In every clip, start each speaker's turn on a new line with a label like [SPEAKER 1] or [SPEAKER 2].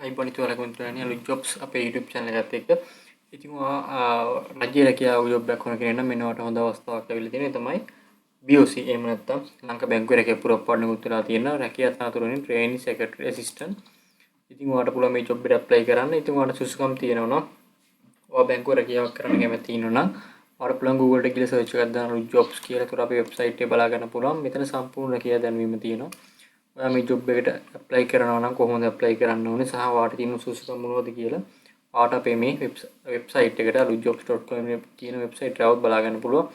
[SPEAKER 1] අයිබෝනිතු වලකුන්තුරන්නේ අලුත් ජොබ්ස් අපේ YouTube channel එකත් එක්ක. ඉතින් ඔයා රජයේ රැකියාව ජොබ් එකක් කරන කෙනෙක් නම් මෙන්න ඔයාලට හොඳ අවස්ථාවක් ලැබිලා තියෙනවා. තමයි BOC එහෙම නැත්නම් ලංකා බැංකුවේ රැකියාව පුරවපන්නකුත් වෙලා තියෙනවා. රැකියා තනතුරෙන් ට්‍රේනින් සෙක්‍රටරි ඇසිස්ටන්ට්. ඉතින් ඔයාලට පුළුවන් මේ ජොබ් එකට ඇප්ලයි කරන්න. ඉතින් ඔයාලට සුසුකම් තියෙනවා නම් ඔයා බැංකුවේ රැකියාවක් කරන්න කැමති ඉන්නවා නම් ඔයාලට පුළුවන් Google එකේ ගිහලා සර්ච් එකක් දාන්න අලුත් ජොබ්ස් කියලා. ඒතර අපේ වෙබ්සයිට් එකේ බලා ගන්න පුළුවන්. මෙතන සම්පූර්ණ රැකියාව දැන්වීම තියෙනවා. ඔයා මේ ජොබ් එකට ඇප්ලයි කරනවා නම් කොහොමද ඇප්ලයි කරන්න ඕනේ සහ ඔයාට තියෙන සුසුකම් මොනවද කියලා ඔයාට අපේ මේ වෙබ්සයිට් එකට alujjobs.com කියන වෙබ්සයිට් එක આવත් බලා ගන්න පුළුවන්.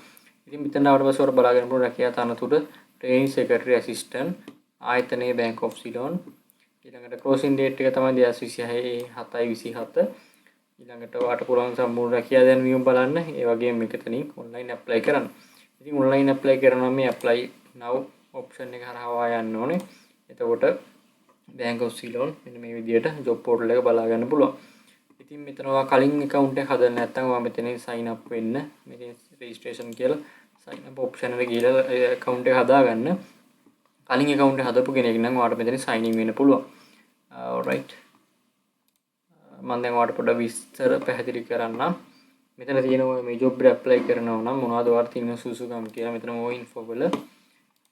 [SPEAKER 1] ඉතින් මෙතන ආවට පස්සේ ඔයාලා බලා ගන්න පුළුවන් රැකියා තනතුර ට්‍රේනින් සෙක්‍රටරි ඇසිස්ටන්ට් ආයතනයේ බැංක් ඔෆ් සිලෝන්. ඊළඟට ක්ලෝසින් ഡേറ്റ് එක තමයි 2026/7/27. ඊළඟට ඔයාට පුළුවන් සම්පූර්ණ රැකියා දැන්වීම බලන්න. ඒ වගේම මෙතනින් ඔන්ලයින් ඇප්ලයි කරන්න. ඉතින් ඔන්ලයින් ඇප්ලයි කරනවා මේ apply now option එක හරහා යන්න ඕනේ. එතකොට Bank of Ceylon මෙන්න මේ විදිහට job portal එක බලා ගන්න පුළුවන්. ඉතින් මෙතන ඔයා කලින් account එක හදන්න නැත්නම් ඔයා මෙතනින් sign up වෙන්න. මෙතන registration කියලා sign up option එකට ගිහලා account එක හදාගන්න. කලින් account එක හදපු කෙනෙක් නම් ඔයාට මෙතන sign in වෙන්න පුළුවන්. alright. මම දැන් ඔයාට පොඩ්ඩක් විස්තර පැහැදිලි කරන්නම්. මෙතන තියෙනවා මේ job එකට apply කරනවා නම් මොනවද ඔයාට තියෙන සුසුකම් කියලා මෙතන more info වල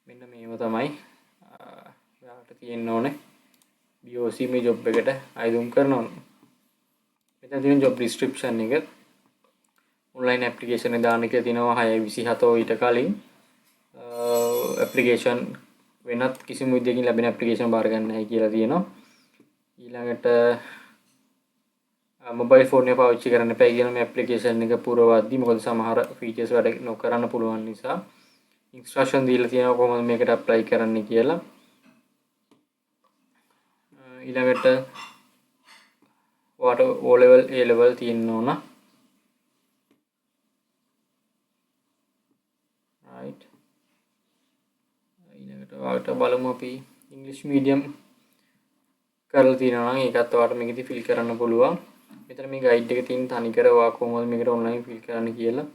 [SPEAKER 1] මෙන්න මේව තමයි ඔයාලට තියෙන්න ඕනේ BOC මේ ජොබ් එකට අයදුම් කරනවා. මෙතන තියෙන ජොබ් ඩිස්ක්‍රිප්ෂන් එක ඔන්ලයින් ඇප්ලිකේෂන් එක දාන්න කියලා තියෙනවා 6:27 ඊට කලින් ඇප්ලිකේෂන් වෙනත් කිසිම විදියකින් ලැබෙන ඇප්ලිකේෂන් බාර ගන්න නැහැ කියලා තියෙනවා. ඊළඟට මොබයිල් ෆෝන් එක පාවිච්චි කරන්න එපා කියන මේ ඇප්ලිකේෂන් එක පුරවද්දි මොකද සමහර ෆීචර්ස් වැඩ නොකරන්න පුළුවන් නිසා ඉන්ස්ට්‍රක්ෂන් දීලා තියෙනවා කොහොමද මේකට ඇප්ලයි කරන්න කියලා. ඊළඟට ඔයාට O level A level තියෙන්න ඕන. right. ඊළඟට ඔයාට බලමු අපි ඉංග්‍රීසි මීඩියම් කරලා තියෙනවා නම් ඒකත් ඔයාට මේකෙදි ෆිල් කරන්න පුළුවන්. මෙතන මේ ගයිඩ් එකේ තියෙන තනිකර ඔයා කොහොමද මේකට ඔන්ලයින් ෆිල් කරන්න කියලා.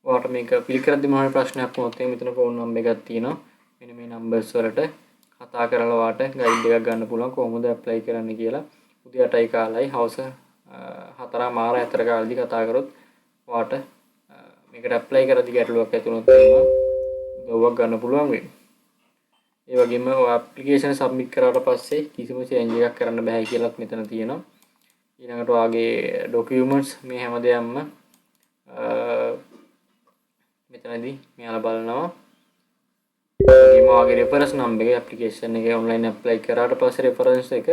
[SPEAKER 1] ඔයාට මේක ෆිල් කරද්දි මොනවා ප්‍රශ්නයක් වුණොත් මෙතන ෆෝන් නම්බර් එකක් තියෙනවා. මෙන්න මේ නම්බර්ස් වලට කතා කරලා ඔයාට ගයිඩ් එකක් ගන්න පුළුවන් කොහොමද ඇප්ලයි කරන්න කියලා. උදේ 8යි කාලයි හවස 4:00 අතර කාලෙදි කතා කරොත් ඔයාට මේකට ඇප්ලයි කරද්දි ගැටලුවක් ඇති වුණොත් උදව්වක් ගන්න පුළුවන් වෙයි. ඒ වගේම ඔය ඇප්ලිකේෂන් සබ්මිට් කරාට පස්සේ කිසිම චේන්ජ් එකක් කරන්න බෑ කියලාත් මෙතන තියෙනවා. ඊළඟට ඔයාගේ ડોකියුමන්ට්ස් මේ හැමදේම මෙතනදී මෙයාලා බලනවා. ඔයාගේ රෙෆරන්ස් නම්බර් එක ඇප්ලිකේෂන් එකේ ඔන්ලයින් ඇප්ලයි කරාට පස්සේ රෙෆරන්ස් එක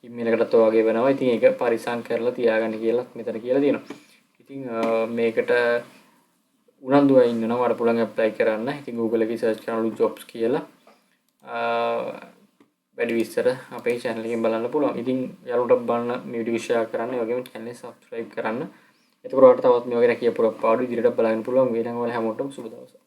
[SPEAKER 1] ඊමේල් එකටත් ඔයාගේ වෙනවා. ඉතින් ඒක පරිසම් කරලා තියාගන්න කියලා මෙතන කියලා තියෙනවා. ඉතින් මේකට උනන්දුව ඉන්නවා වඩ පුළුවන් ඇප්ලයි කරන්න. ඉතින් Google එකේ සර්ච් කරනලු jobs කියලා වැඩි විස්තර අපේ channel එකෙන් බලන්න පුළුවන්. ඉතින් යාළුවන්ට බලන්න මේ වීඩියෝ share කරන්න, ඒ වගේම channel එක subscribe කරන්න. එතකොට ඔයාලට තවත් මේ වගේ රැකියා පුරප්පාඩු ඉදිරියට බලන්න පුළුවන්. ඊළඟ වල හැමෝටම සුබ දවසක්.